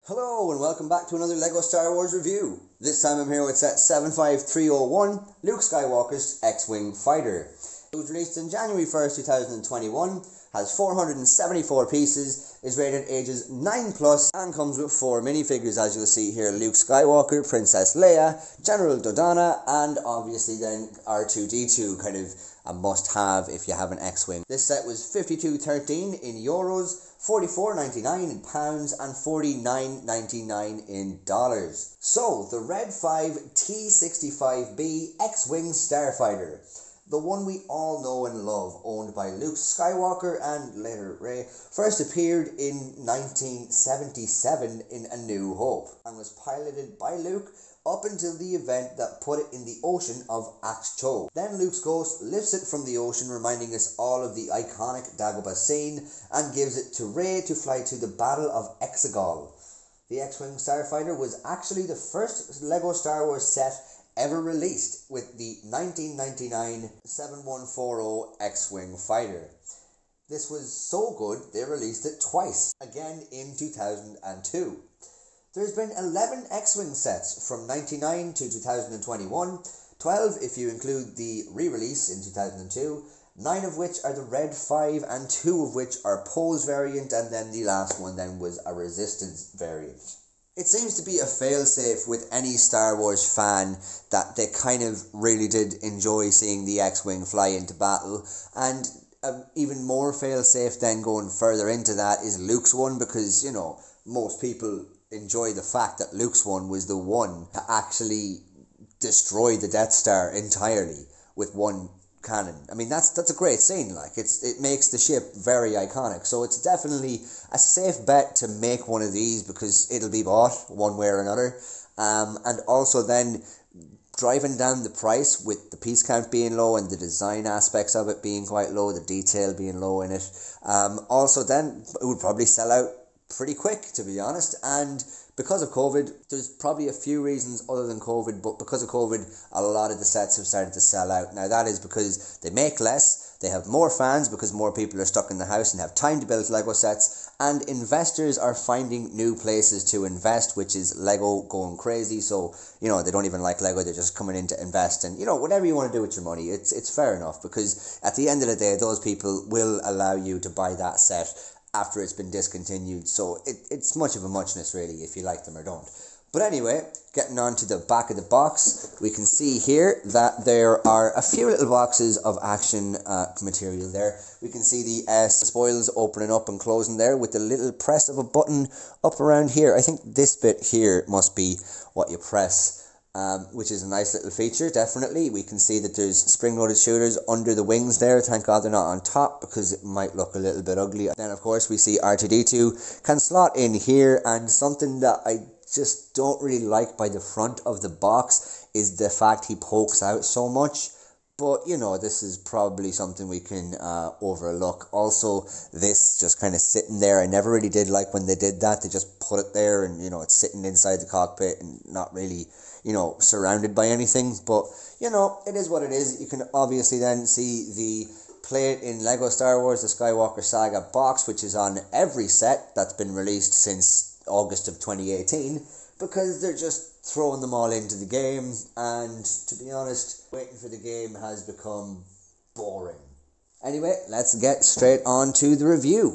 Hello and welcome back to another LEGO Star Wars review. This time I'm here with set 75301, Luke Skywalker's X-Wing Fighter. It was released on January 1st, 2021, has 474 pieces, is rated ages 9+, and comes with 4 minifigures as you'll see here. Luke Skywalker, Princess Leia, General Dodonna, and obviously then R2-D2, kind of a must-have if you have an X-Wing. This set was $52.13 in euros, $44.99 in pounds, and $49.99 in dollars. So, the Red 5 T-65B X-Wing Starfighter. The one we all know and love, owned by Luke Skywalker and later Rey, first appeared in 1977 in A New Hope, and was piloted by Luke up until the event that put it in the ocean of Ahch-To. Then Luke's ghost lifts it from the ocean, reminding us all of the iconic Dagobah scene, and gives it to Rey to fly to the Battle of Exegol. The X-Wing Starfighter was actually the first LEGO Star Wars set ever released, with the 1999 7140 X-Wing fighter. This was so good they released it twice, again in 2002. There's been 11 X-Wing sets from 99 to 2021, 12 if you include the re-release in 2002, 9 of which are the Red 5 and 2 of which are Poe's variant, and then the last one then was a Resistance variant. It seems to be a failsafe with any Star Wars fan that they kind of really did enjoy seeing the X-Wing fly into battle, and even more failsafe then going further into that is Luke's one, because, you know, most people enjoy the fact that Luke's one was the one to actually destroy the Death Star entirely with one cannon. I mean, that's a great scene. Like, it makes the ship very iconic. So it's definitely a safe bet to make one of these, because it'll be bought one way or another. And also then driving down the price with the piece count being low and the design aspects of it being quite low, the detail being low in it. Also then it would probably sell out pretty quick, to be honest. And because of COVID, there's probably a few reasons other than COVID, but because of COVID, a lot of the sets have started to sell out. Now that is because they make less, they have more fans because more people are stuck in the house and have time to build LEGO sets, and investors are finding new places to invest, which is LEGO going crazy. So, you know, they don't even like LEGO, they're just coming in to invest, and, you know, whatever you want to do with your money, it's fair enough, because at the end of the day, those people will allow you to buy that set after it's been discontinued, so it's much of a muchness really if you like them or don't. But anyway, getting on to the back of the box, we can see here that there are a few little boxes of action material there. We can see the spoils opening up and closing there with the little press of a button up around here. I think this bit here must be what you press, which is a nice little feature, definitely. We can see that there's spring-loaded shooters under the wings there. Thank God they're not on top, because it might look a little bit ugly. Then, of course, we see R2-D2 can slot in here, and something that I just don't really like by the front of the box is the fact he pokes out so much. But, you know, this is probably something we can overlook. Also, this just kind of sitting there, I never really did like when they did that. They just put it there and, you know, it's sitting inside the cockpit and not really, you know, surrounded by anything. But, you know, it is what it is. You can obviously then see the Play It in LEGO Star Wars, the Skywalker Saga box, which is on every set that's been released since August of 2018, because they're just throwing them all into the game, and to be honest, waiting for the game has become boring. Anyway, let's get straight on to the review.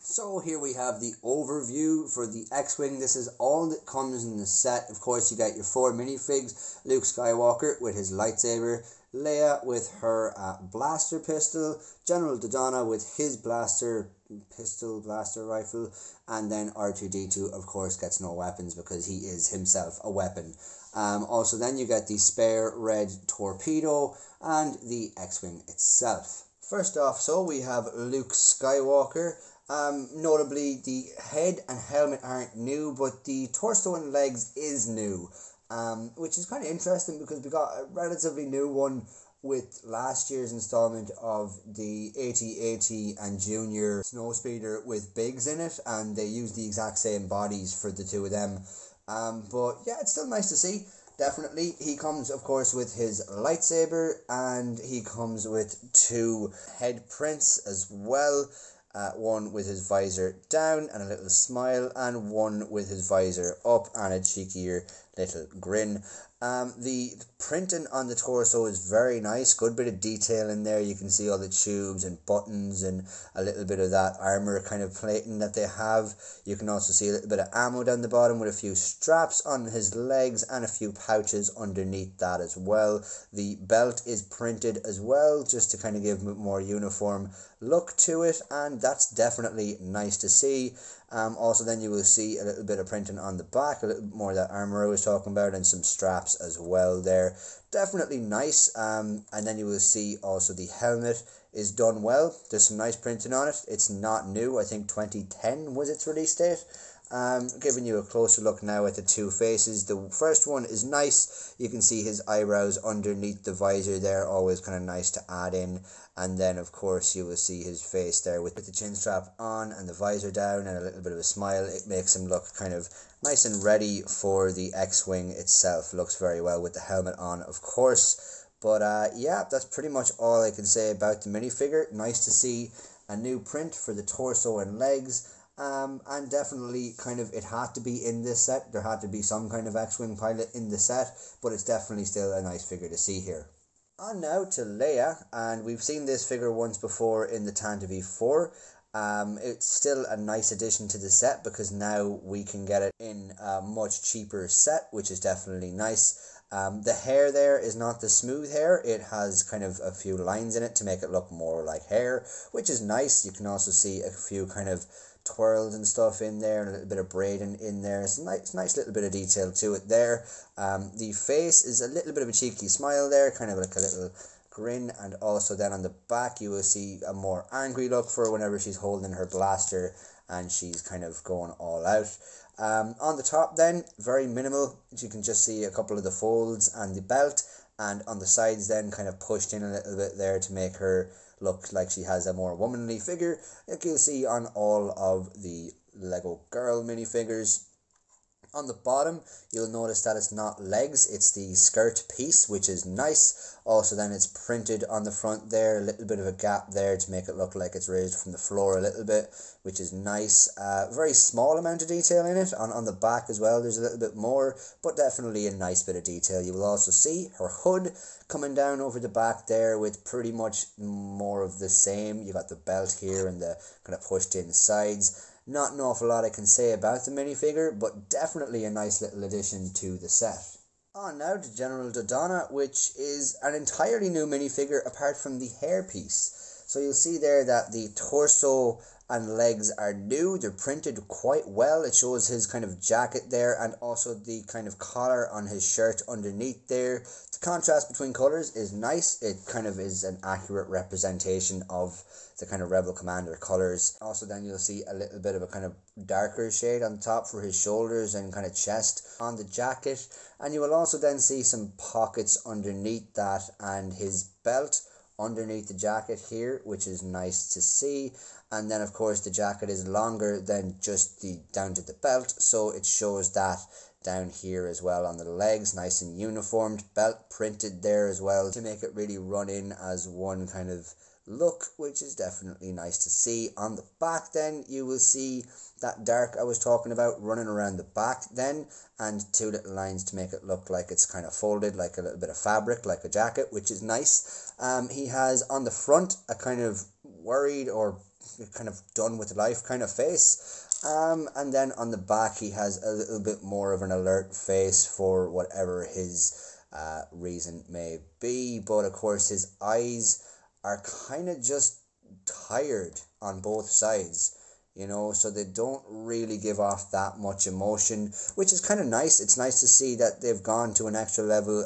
So here we have the overview for the X-Wing. This is all that comes in the set. Of course, you get your 4 minifigs: Luke Skywalker with his lightsaber, Leia with her blaster pistol, General Dodonna with his blaster rifle, and then R2-D2, of course, gets no weapons because he is himself a weapon. Also then you get the spare red torpedo and the X-Wing itself. First off, so we have Luke Skywalker. Notably, the head and helmet aren't new, but the torso and legs is new, which is kind of interesting because we got a relatively new one with last year's installment of the AT-AT and Junior Snowspeeder with Biggs in it, and they use the exact same bodies for the two of them. But yeah, it's still nice to see. Definitely. He comes, of course, with his lightsaber, and he comes with 2 head prints as well. one with his visor down and a little smile, and one with his visor up and a cheekier little grin. The printing on the torso is very nice, good bit of detail in there. You can see all the tubes and buttons and a little bit of that armor kind of plating that they have. You can also see a little bit of ammo down the bottom with a few straps on his legs and a few pouches underneath that as well. The belt is printed as well, just to kind of give more uniform look to it, and that's definitely nice to see. Also then you will see a little bit of printing on the back, a little bit more of that armor I was talking about, and some straps as well there. Definitely nice. And then you will see also the helmet is done well. There's some nice printing on it. It's not new. I think 2010 was its release date. Giving you a closer look now at the two faces. The first one is nice. You can see his eyebrows underneath the visor there, always kind of nice to add in. And then of course you will see his face there with the chin strap on and the visor down and a little bit of a smile. It makes him look kind of nice and ready for the X-Wing itself. Looks very well with the helmet on, of course. But yeah, that's pretty much all I can say about the minifigure. Nice to see a new print for the torso and legs. And definitely kind of, it had to be in this set. There had to be some kind of X-Wing pilot in the set, but it's definitely still a nice figure to see here. On now to Leia, and we've seen this figure once before in the Tantive V4. It's still a nice addition to the set because now we can get it in a much cheaper set, which is definitely nice. The hair there is not the smooth hair. It has kind of a few lines in it to make it look more like hair, which is nice. You can also see a few kind of twirls and stuff in there, and a little bit of braiding in there. It's a nice little bit of detail to it there. The face is a little bit of a cheeky smile there, kind of like a little grin, and also then on the back you will see a more angry look for her whenever she's holding her blaster and she's kind of going all out. On the top then, very minimal. You can just see a couple of the folds and the belt, and on the sides then kind of pushed in a little bit there to make her look like she has a more womanly figure, like you'll see on all of the Lego Girl minifigures. On the bottom, you'll notice that it's not legs, it's the skirt piece, which is nice. Also then it's printed on the front there, a little bit of a gap there to make it look like it's raised from the floor a little bit, which is nice. Very small amount of detail in it. On the back as well, there's a little bit more, but definitely a nice bit of detail. You will also see her hood coming down over the back there with pretty much more of the same. You got the belt here and the kind of pushed in sides. Not an awful lot I can say about the minifigure, but definitely a nice little addition to the set. On now to General Dodonna, which is an entirely new minifigure apart from the hairpiece. So you'll see there that the torso and legs are new. They're printed quite well. It shows his kind of jacket there and also the kind of collar on his shirt underneath there. The contrast between colours is nice. It kind of is an accurate representation of the kind of Rebel Commander colours. Also then you'll see a little bit of a kind of darker shade on top for his shoulders and kind of chest on the jacket. And you will also then see some pockets underneath that and his belt underneath the jacket here, which is nice to see. And then of course the jacket is longer than just the down to the belt, so it shows that down here as well on the legs, nice and uniformed, belt printed there as well to make it really run in as one kind of look, which is definitely nice to see. On the back then you will see that dark I was talking about running around the back then, and two little lines to make it look like it's kind of folded like a little bit of fabric, like a jacket, which is nice. He has on the front a kind of worried or kind of done with life kind of face, and then on the back he has a little bit more of an alert face for whatever his reason may be. But of course his eyes are kind of just tired on both sides, you know, so they don't really give off that much emotion, which is kind of nice. It's nice to see that they've gone to an extra level,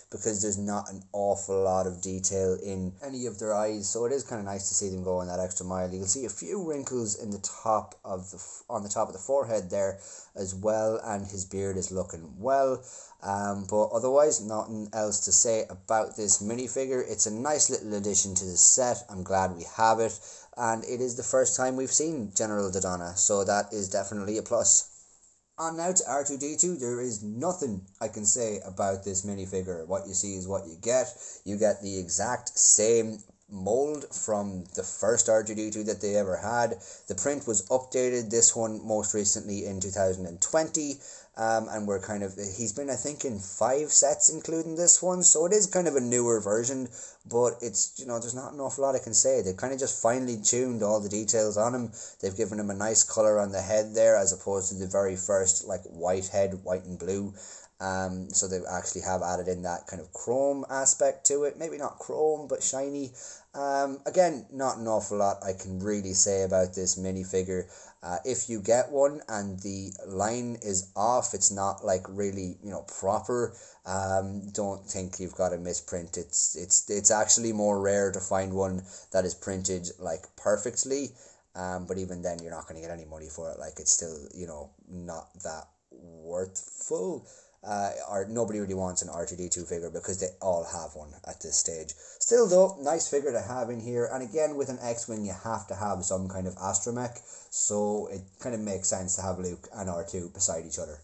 because there's not an awful lot of detail in any of their eyes, so it is kind of nice to see them go on that extra mile. You can see a few wrinkles in the top of on the top of the forehead there as well, and his beard is looking well. But otherwise, nothing else to say about this minifigure. It's a nice little addition to the set. I'm glad we have it, and it is the first time we've seen General Dodonna, so that is definitely a plus. On now to R2-D2. There is nothing I can say about this minifigure. What you see is what you get. You get the exact same mold from the first R2-D2 that they ever had. The print was updated, this one most recently in 2020, and we're kind of, he's been I think in 5 sets including this one, so it is kind of a newer version, but it's, you know, there's not an awful lot I can say. They've kind of just finely tuned all the details on him. They've given him a nice colour on the head there, as opposed to the very first like white head, white and blue. So they actually have added in that kind of chrome aspect to it. Maybe not chrome, but shiny. Again, not an awful lot I can really say about this minifigure. If you get one and the line is off, it's not like really, you know, proper, don't think you've got a misprint. It's actually more rare to find one that is printed like perfectly, but even then you're not going to get any money for it. Like, it's still, you know, not that worthful. Or nobody really wants an R2-D2 figure because they all have one at this stage. Still though, nice figure to have in here, and again with an X-Wing you have to have some kind of astromech, so it kind of makes sense to have Luke and R2 beside each other.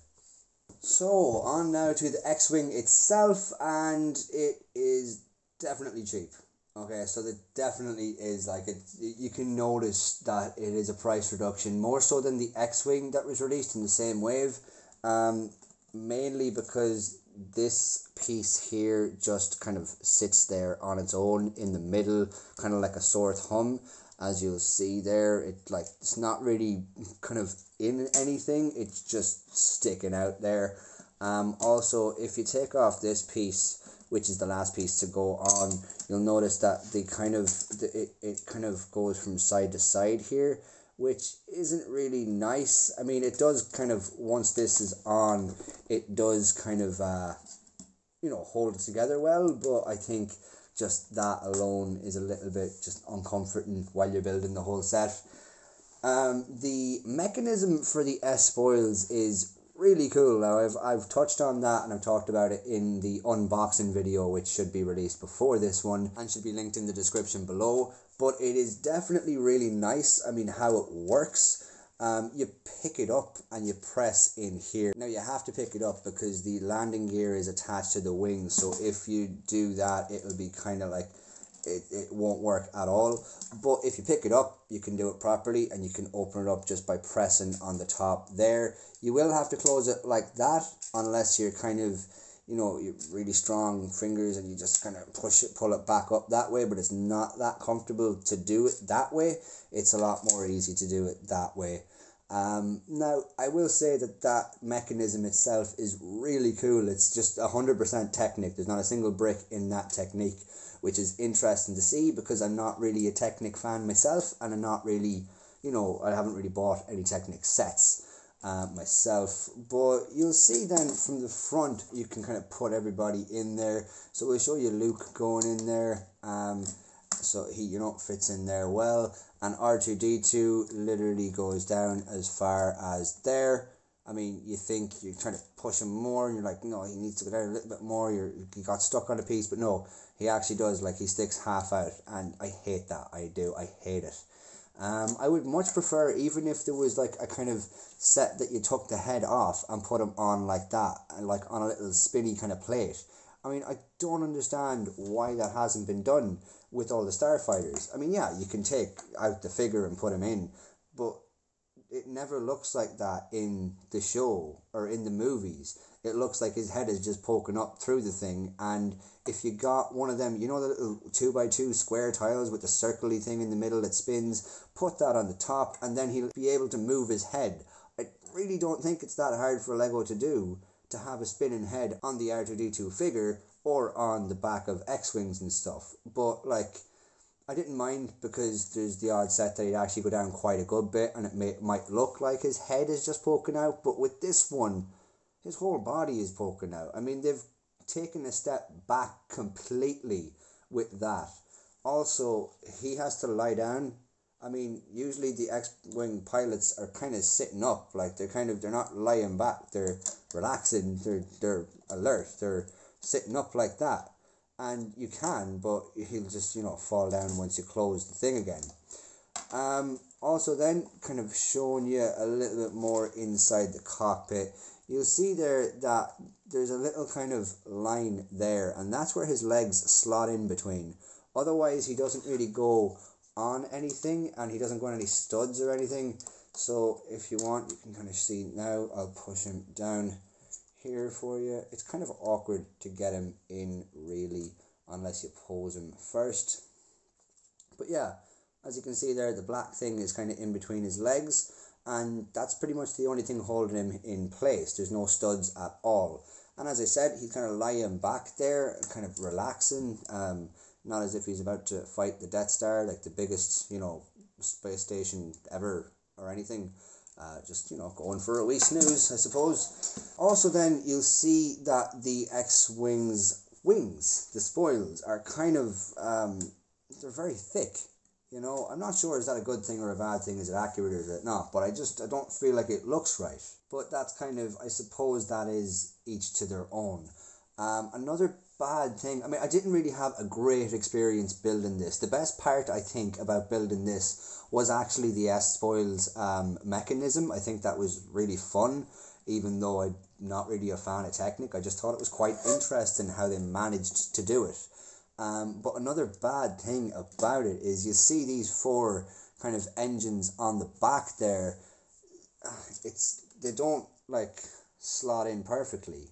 So on now to the X-Wing itself, and it is definitely cheap. Okay, so it definitely is, like, you can notice that it is a price reduction, more so than the X-Wing that was released in the same wave. Mainly because this piece here just kind of sits there on its own in the middle, kind of like a sore thumb, as you'll see there. It's not really kind of in anything, it's just sticking out there. Also, if you take off this piece, which is the last piece to go on, you'll notice that it kind of goes from side to side here, which isn't really nice. I mean, it does kind of, once this is on, it does kind of, you know, hold it together well, but I think just that alone is a little bit just uncomforting while you're building the whole set. The mechanism for the S-Spoils is really cool. Now, I've touched on that and I've talked about it in the unboxing video, which should be released before this one and should be linked in the description below. But it is definitely really nice. I mean, how it works. You pick it up and you press in here. Now you have to pick it up because the landing gear is attached to the wing. So if you do that, it'll be kind of like, it won't work at all. But if you pick it up, you can do it properly and you can open it up just by pressing on the top there. You will have to close it like that unless you're kind of, you know, you're really strong fingers and you just kind of pull it back up that way, but it's not that comfortable to do it that way. It's a lot more easy to do it that way. Now, I will say that mechanism itself is really cool. It's just 100% Technic. There's not a single brick in that Technique, which is interesting to see because I'm not really a Technic fan myself, and I'm not really, you know, I haven't really bought any Technic sets myself. But you'll see then from the front, you can kind of put everybody in there. So we'll show you Luke going in there. So he, you know, fits in there well. And R2-D2 literally goes down as far as there. I mean, you think you're trying to push him more and you're like, no, he needs to go down a little bit more. You got stuck on a piece, but no, he actually does, like, he sticks half out, and I hate that. I do. I hate it. I would much prefer, even if there was like a kind of set that you took the head off and put him on like that, and like on a little spinny kind of plate. I mean, I don't understand why that hasn't been done with all the Starfighters. I mean, yeah, you can take out the figure and put him in, but it never looks like that in the show or in the movies. It looks like his head is just poking up through the thing. And if you got one of them, you know, the little 2x2 square tiles with the circly thing in the middle that spins, put that on the top and then he'll be able to move his head. I really don't think it's that hard for Lego to do, to have a spinning head on the R2-D2 figure or on the back of X-Wings and stuff. But like, I didn't mind because there's the odd set that he'd actually go down quite a good bit and it might look like his head is just poking out. But with this one, his whole body is poking out. I mean, they've taken a step back completely with that. Also, he has to lie down. I mean, usually the X-Wing pilots are kind of sitting up, like they're not lying back, they're relaxing, they're alert, they're sitting up like that. And you can, but he'll just, you know, fall down once you close the thing again. Also then, kind of showing you a little bit more inside the cockpit, you'll see there that there's a little kind of line there, and that's where his legs slot in between. Otherwise, he doesn't really go on anything, and he doesn't go on any studs or anything. So if you want, you can kind of see now. I'll push him down here for you. It's kind of awkward to get him in, really, unless you pose him first. But yeah, as you can see there, the black thing is kind of in between his legs, and that's pretty much the only thing holding him in place. There's no studs at all. And as I said, he's kind of lying back there, kind of relaxing, not as if he's about to fight the Death Star, like the biggest, space station ever or anything. Just, going for a wee snooze, I suppose. Also then, you'll see that the X-Wing's wings, the spoils, are kind of, they're very thick. I'm not sure, is that a good thing or a bad thing? Is it accurate or is it not? But I don't feel like it looks right. But that's kind of, I suppose that is each to their own. Another bad thing, I didn't really have a great experience building this. The best part, I think, about building this was actually the S-Spoils mechanism. I think that was really fun, even though I'm not really a fan of Technic. I just thought it was quite interesting how they managed to do it. But another bad thing about it is you see these 4 kind of engines on the back there. They don't slot in perfectly,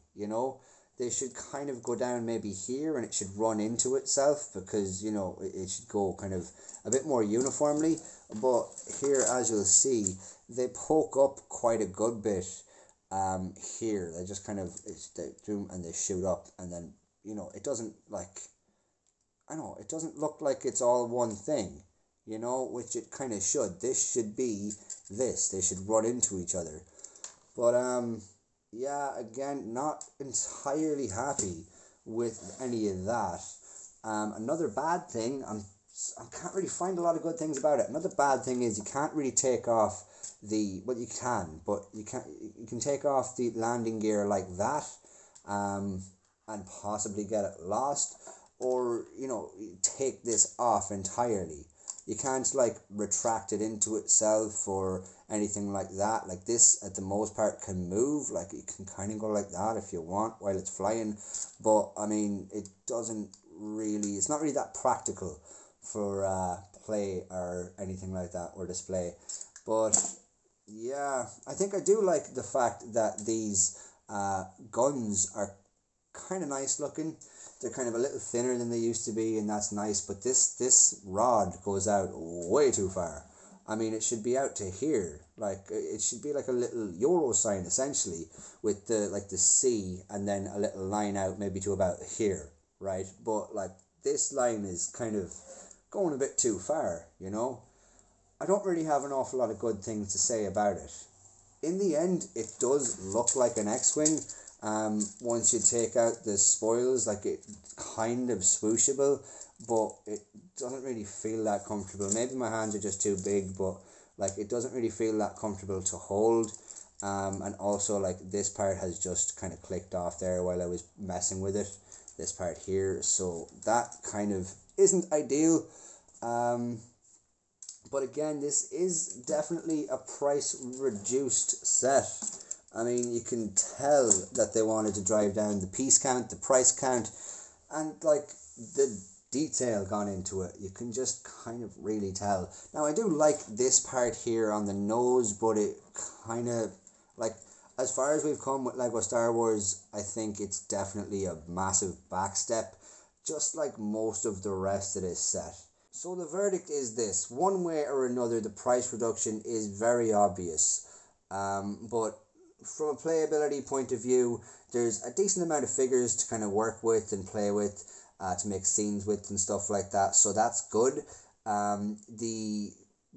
They should kind of go down maybe here, and it should run into itself, because it should go kind of a bit more uniformly. But here, as you'll see, they poke up quite a good bit here. They just kind of they zoom and they shoot up, and then it doesn't it doesn't look like it's all one thing, which it kind of should. This should be this. They should run into each other. But yeah, again, not entirely happy with any of that. Another bad thing, I can't really find a lot of good things about it. Another bad thing is you can't really take off you can take off the landing gear like that, and possibly get it lost, or take this off entirely. You can't retract it into itself or anything like that. Like this, at the most part, can move. Like you can kind of go like that if you want while it's flying. But it doesn't really. It's not really that practical for play or anything like that, or display. But yeah, I think I do like the fact that these guns are kind of nice looking. They're kind of a little thinner than they used to be, and that's nice. But this rod goes out way too far. It should be out to here. It should be like a little Euro sign, essentially, with the C and then a little line out maybe to about here, right? But this line is kind of going a bit too far, I don't really have an awful lot of good things to say about it. In the end, it does look like an X-Wing. Once you take out the spoils, it's kind of swooshable, but it doesn't really feel that comfortable. Maybe my hands are just too big, but it doesn't really feel that comfortable to hold. And also this part has just kind of clicked off there while I was messing with it, this part here, so that kind of isn't ideal. But again, this is definitely a price reduced set. You can tell that they wanted to drive down the piece count, the price count, and the detail gone into it. You can just kind of really tell. Now, I do like this part here on the nose, but it kind of, as far as we've come with LEGO Star Wars, I think it's definitely a massive backstep, just like most of the rest of this set. So the verdict is this: one way or another, the price reduction is very obvious. But from a playability point of view, there's a decent amount of figures to kind of work with and play with, to make scenes with and stuff like that, so that's good. The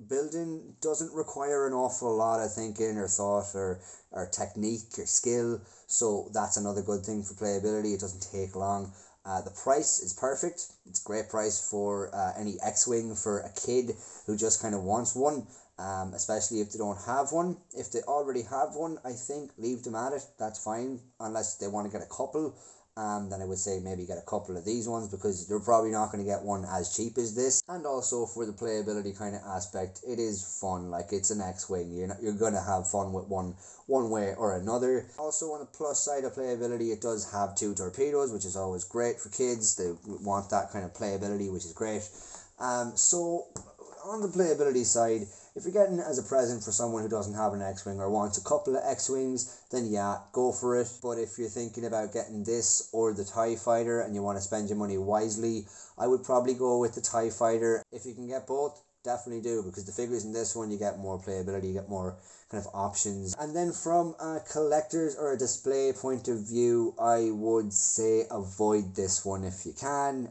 building doesn't require an awful lot of thinking or thought or technique or skill, so that's another good thing for playability. It doesn't take long. The price is perfect. It's a great price for any X-Wing for a kid who just kind of wants one. Especially if they don't have one. If they already have one, I think leave them at it. That's fine, unless they want to get a couple. then I would say maybe get a couple of these ones, because you're probably not going to get one as cheap as this. And also for the playability kind of aspect, it is fun. Like, it's an X-Wing, you're going to have fun with one way or another. Also, on the plus side of playability, it does have 2 torpedoes, which is always great for kids. They want that kind of playability, which is great. So on the playability side, if you're getting it as a present for someone who doesn't have an X-Wing or wants a couple of X-Wings, then yeah, go for it. But if you're thinking about getting this or the TIE Fighter and you want to spend your money wisely, I would probably go with the TIE Fighter. If you can get both, definitely do, because the figures in this one, you get more playability, you get more kind of options. And then from a collector's or a display point of view, I would say avoid this one if you can.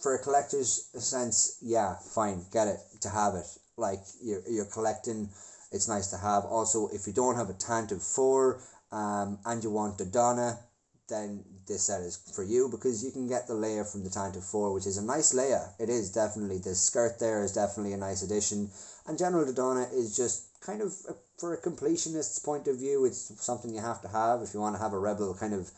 For a collector's sense, yeah, fine, get it to have it. Like, you're collecting, it's nice to have. Also, if you don't have a Tantive 4 and you want the Donna, then this set is for you, because you can get the Leia from the Tantive 4, which is a nice Leia. It is definitely. The skirt there is definitely a nice addition. And General Dodonna is just kind of, for a completionist's point of view, it's something you have to have if you want to have a rebel kind of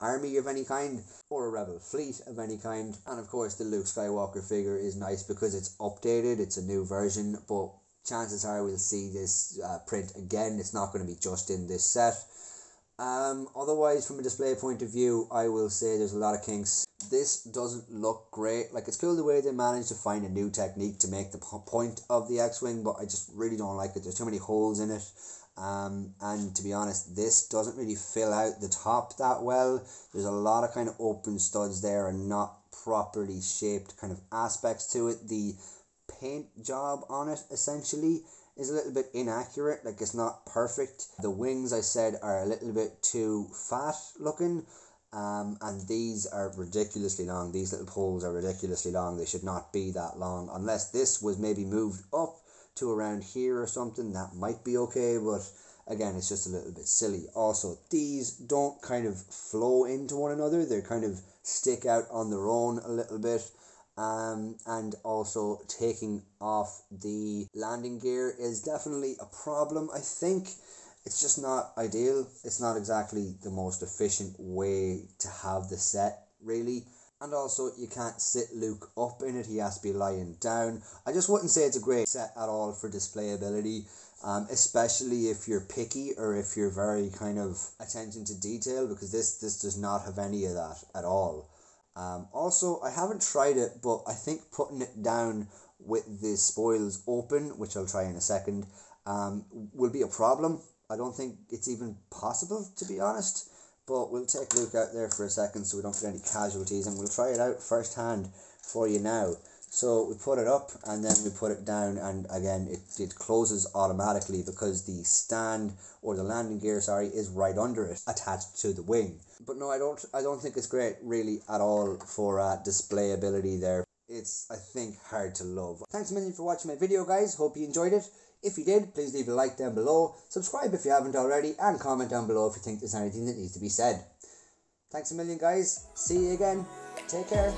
army of any kind, or a rebel fleet of any kind. And of course, the Luke Skywalker figure is nice because it's updated, it's a new version, but chances are we'll see this print again. It's not going to be just in this set. Otherwise, from a display point of view, I will say there's a lot of kinks. This doesn't look great. Like, it's cool the way they managed to find a new technique to make the point of the X-Wing, but I just really don't like it. There's too many holes in it. And to be honest, this doesn't really fill out the top that well. There's a lot of kind of open studs there and not properly shaped kind of aspects to it. The paint job on it, essentially, is a little bit inaccurate. Like, it's not perfect. The wings, I said, are a little bit too fat looking, and these are ridiculously long. These little poles are ridiculously long. They should not be that long, unless this was maybe moved up to around here or something. That might be okay, but again, it's just a little bit silly. Also, these don't kind of flow into one another. They kind of stick out on their own a little bit. And also taking off the landing gear is definitely a problem. I think it's just not ideal. It's not exactly the most efficient way to have the set, really. And also, you can't sit Luke up in it. He has to be lying down. I just wouldn't say it's a great set at all for displayability, especially if you're picky or if you're very kind of attention to detail, because this does not have any of that at all. Also, I haven't tried it, but I think putting it down with the spoils open, which I'll try in a second, will be a problem. I don't think it's even possible, to be honest, but we'll take Luke out there for a second so we don't get any casualties, and we'll try it out firsthand for you now. So we put it up and then we put it down, and again it closes automatically because the stand, or the landing gear, sorry, is right under it, attached to the wing. But no, I don't think it's great really at all for displayability there. It's, I think, hard to love. Thanks a million for watching my video, guys. Hope you enjoyed it. If you did, please leave a like down below, subscribe if you haven't already, and comment down below if you think there's anything that needs to be said. Thanks a million, guys. See you again. Take care.